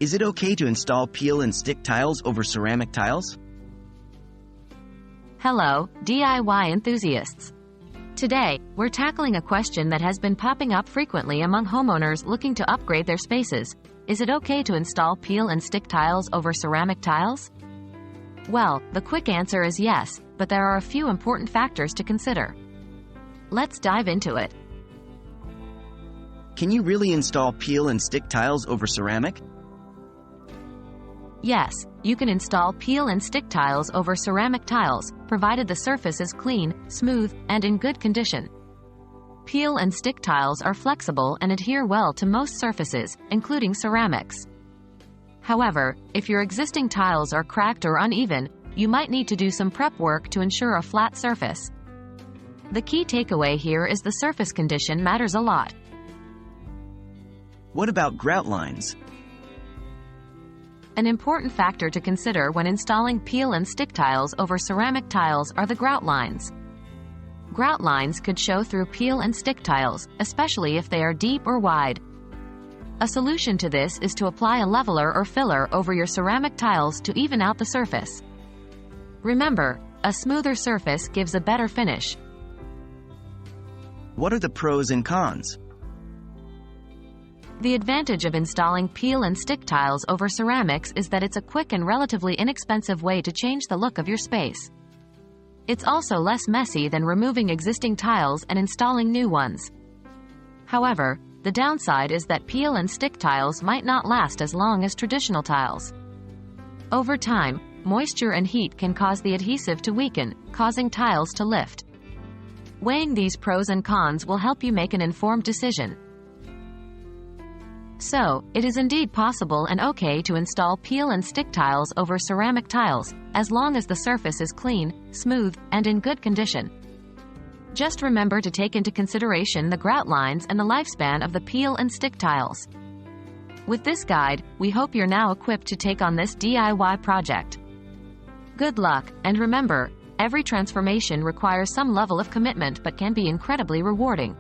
Is it okay to install peel and stick tiles over ceramic tiles? Hello, DIY enthusiasts. Today, we're tackling a question that has been popping up frequently among homeowners looking to upgrade their spaces. Is it okay to install peel and stick tiles over ceramic tiles? Well, the quick answer is yes, but there are a few important factors to consider. Let's dive into it. Can you really install peel and stick tiles over ceramic? Yes, you can install peel and stick tiles over ceramic tiles, provided the surface is clean, smooth, and in good condition. Peel and stick tiles are flexible and adhere well to most surfaces, including ceramics. However, if your existing tiles are cracked or uneven, you might need to do some prep work to ensure a flat surface. The key takeaway here is the surface condition matters a lot. What about grout lines? An important factor to consider when installing peel and stick tiles over ceramic tiles are the grout lines. Grout lines could show through peel and stick tiles, especially if they are deep or wide. A solution to this is to apply a leveler or filler over your ceramic tiles to even out the surface. Remember, a smoother surface gives a better finish. What are the pros and cons? The advantage of installing peel and stick tiles over ceramics is that it's a quick and relatively inexpensive way to change the look of your space. It's also less messy than removing existing tiles and installing new ones. However, the downside is that peel and stick tiles might not last as long as traditional tiles. Over time, moisture and heat can cause the adhesive to weaken, causing tiles to lift. Weighing these pros and cons will help you make an informed decision. So, it is indeed possible and okay to install peel and stick tiles over ceramic tiles, as long as the surface is clean, smooth, and in good condition. Just remember to take into consideration the grout lines and the lifespan of the peel and stick tiles. With this guide, we hope you're now equipped to take on this DIY project. Good luck, and remember, every transformation requires some level of commitment but can be incredibly rewarding.